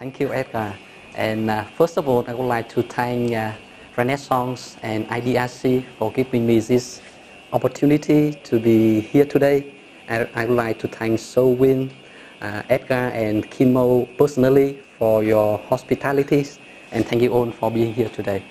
Thank you, Edgar. And first of all, I would like to thank Renaissance and IDRC for giving me this opportunity to be here today. I would like to thank So Win, Edgar, and Kimo personally for your hospitality, and thank you all for being here today.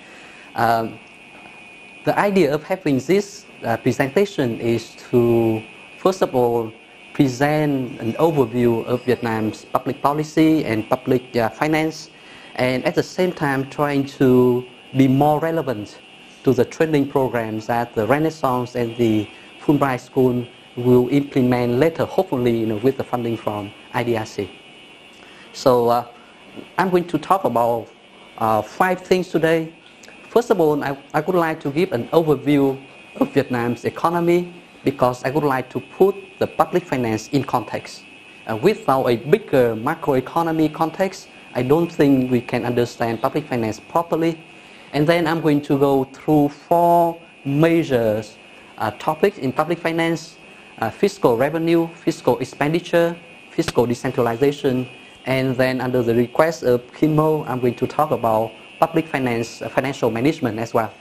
The idea of having this presentation is to, first of all, present an overview of Vietnam's public policy and public finance, and at the same time trying to be more relevant to the training programs that the Renaissance and the Fulbright School will implement later, hopefully with the funding from IDRC. So I'm going to talk about 5 things today. First of all, I would like to give an overview of Vietnam's economy, because I would like to put the public finance in context. Without a bigger macroeconomy context, I don't think we can understand public finance properly. And then I'm going to go through 4 major topics in public finance: fiscal revenue, fiscal expenditure, fiscal decentralization, and then under the request of Kimo, I'm going to talk about public finance, financial management as well.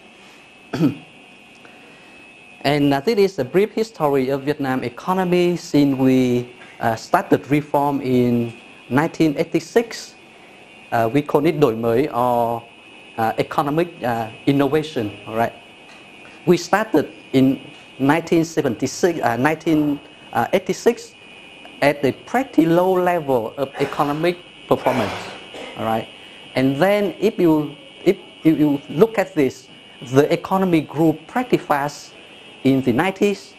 And this is a brief history of Vietnam economy since we started reform in 1986. We call it đổi mới or economic innovation. All right. We started in 1986 at a pretty low level of economic performance. All right. And then if you look at this, the economy grew pretty fast in the 90s,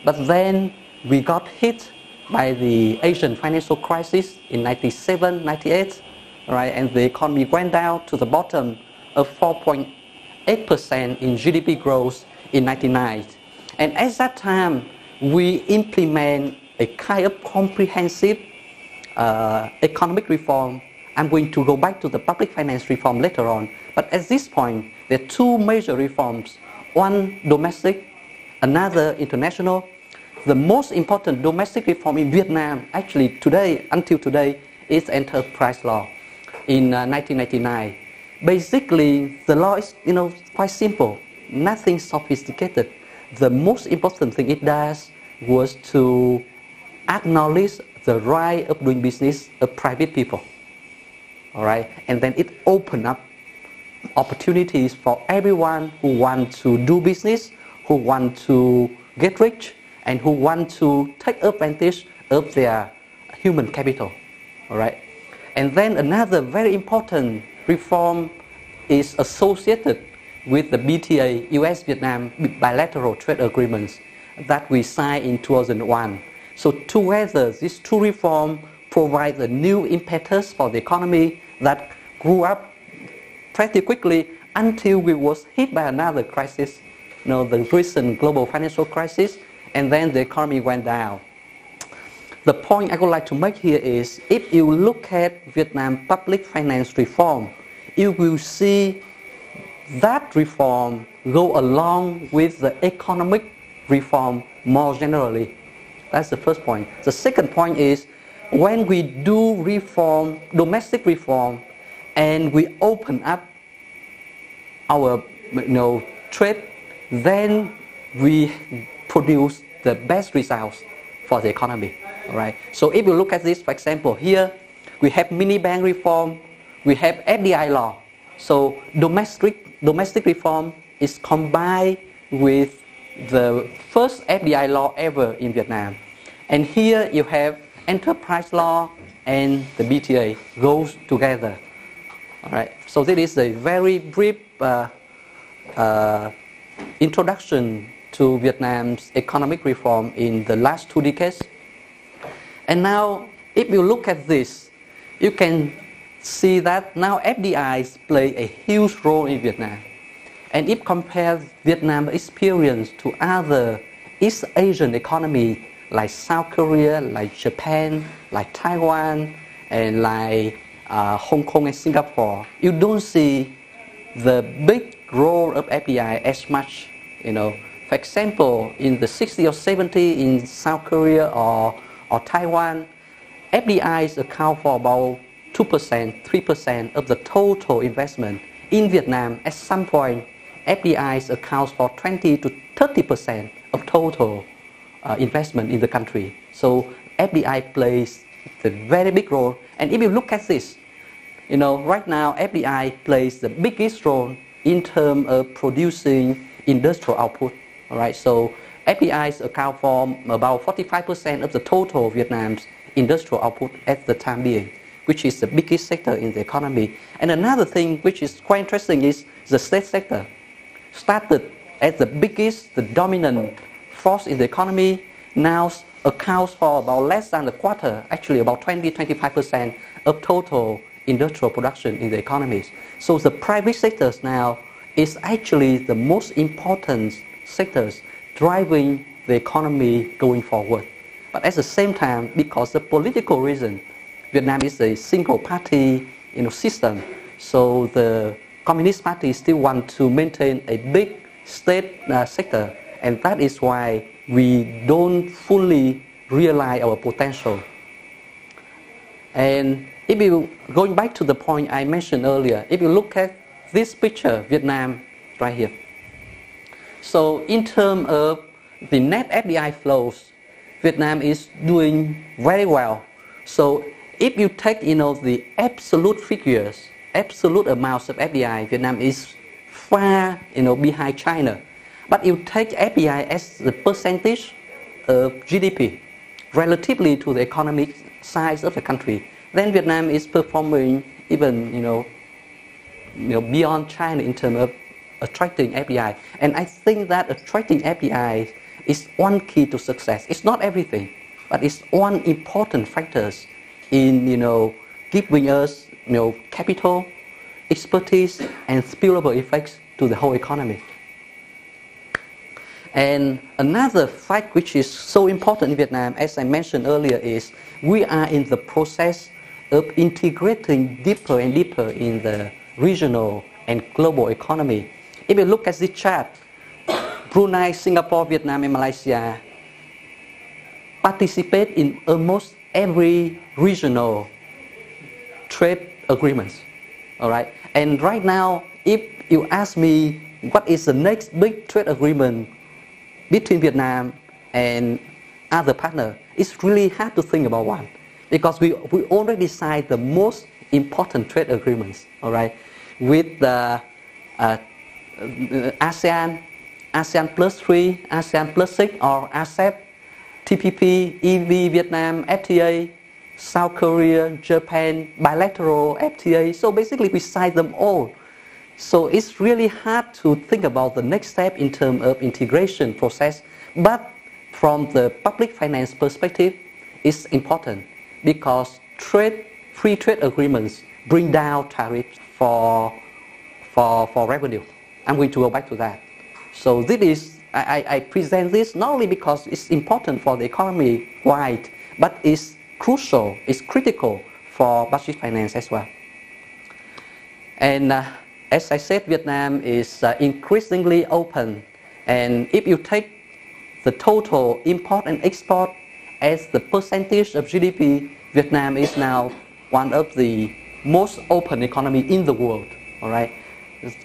but then we got hit by the Asian financial crisis in 97, 98, right? And the economy went down to the bottom of 4.8% in GDP growth in 99. And at that time, we implement a kind of comprehensive economic reform. I'm going to go back to the public finance reform later on. But at this point, there are 2 major reforms, one domestic, another international. The most important domestic reform in Vietnam, actually today, until today, is enterprise law in 1999. Basically, the law is quite simple, nothing sophisticated. The most important thing it does was to acknowledge the right of doing business of private people. All right, and then it opened up opportunities for everyone who wants to do business, who want to get rich, and who want to take advantage of their human capital. All right. And then another very important reform is associated with the BTA, US-Vietnam bilateral trade agreements that we signed in 2001. So together, these 2 reforms provide a new impetus for the economy that grew up pretty quickly until we was hit by another crisis, the recent global financial crisis, and then the economy went down. The point I would like to make here is, if you look at Vietnam public finance reform, you will see that reform go along with the economic reform more generally. That's the first point. The second point is, when we do reform, domestic reform, and we open up our trade, then we produce the best results for the economy. All right. So if you look at this, for example, here we have mini bank reform, we have FDI law. So domestic reform is combined with the first FDI law ever in Vietnam. And here you have enterprise law and the BTA goes together. All right. So this is a very brief introduction to Vietnam's economic reform in the last 2 decades. And now, if you look at this, you can see that now FDIs play a huge role in Vietnam. And if compare Vietnam's experience to other East Asian economies like South Korea, like Japan, like Taiwan, and like Hong Kong and Singapore, you don't see the big role of FDI as much. For example, in the 60s or 70s in South Korea or Taiwan, FDIs account for about 2%, 3% of the total investment. In Vietnam, at some point, FDIs accounts for 20 to 30% of total investment in the country. So FDI plays a very big role. And if you look at this, right now FDI plays the biggest role in terms of producing industrial output. All right, so FDIs account for about 45% of the total Vietnam's industrial output at the time being, which is the biggest sector in the economy. And another thing which is quite interesting is the state sector. Started as the biggest, the dominant force in the economy, now accounts for about less than a quarter, actually about 20-25% of total industrial production in the economies. So the private sectors now is actually the most important sectors driving the economy going forward. But at the same time, because of political reason, Vietnam is a single party system, so the Communist Party still want to maintain a big state sector, and that is why we don't fully realize our potential. And if you, going back to the point I mentioned earlier, if you look at this picture, Vietnam, right here. So in terms of the net FDI flows, Vietnam is doing very well. So if you take the absolute figures, absolute amounts of FDI, Vietnam is far behind China. But you take FDI as the percentage of GDP relatively to the economic size of the country, then Vietnam is performing even beyond China in terms of attracting FDI. And I think that attracting FDI is one key to success. It's not everything, but it's one important factor in giving us capital, expertise, and spillover effects to the whole economy. And another fact which is so important in Vietnam, as I mentioned earlier, is we are in the process of integrating deeper and deeper in the regional and global economy. If you look at this chart, Brunei, Singapore, Vietnam, and Malaysia participate in almost every regional trade agreements. All right, and right now, if you ask me what is the next big trade agreement between Vietnam and other partners, it's really hard to think about one, because we already signed the most important trade agreements, all right, with the ASEAN, ASEAN plus 3, ASEAN plus 6, or ASEP, TPP, EV, Vietnam, FTA, South Korea, Japan, bilateral FTA. So basically we signed them all. So it's really hard to think about the next step in terms of integration process. But from the public finance perspective, it's important because free trade agreements bring down tariffs for revenue. I'm going to go back to that. So this is, I present this not only because it's important for the economy wide, but it's crucial, it's critical for budget finance as well. And as I said, Vietnam is increasingly open. And if you take the total import and export as the percentage of GDP, Vietnam is now one of the most open economy in the world. All right,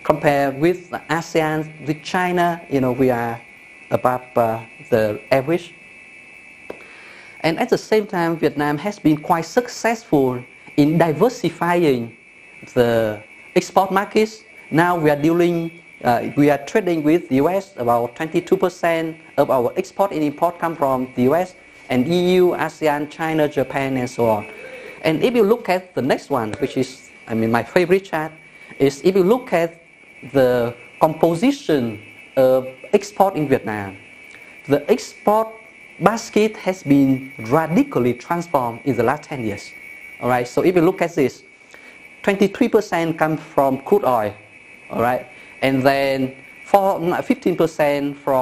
compared with ASEAN, with China, we are above the average. And at the same time, Vietnam has been quite successful in diversifying the export markets. Now we are trading with the US. About 22% of our export and import come from the US and EU, ASEAN, China, Japan, and so on. And if you look at the next one, which is, my favorite chart, is if you look at the composition of export in Vietnam, the export basket has been radically transformed in the last 10 years. All right, so if you look at this, 23% comes from crude oil, all right, and then 15% from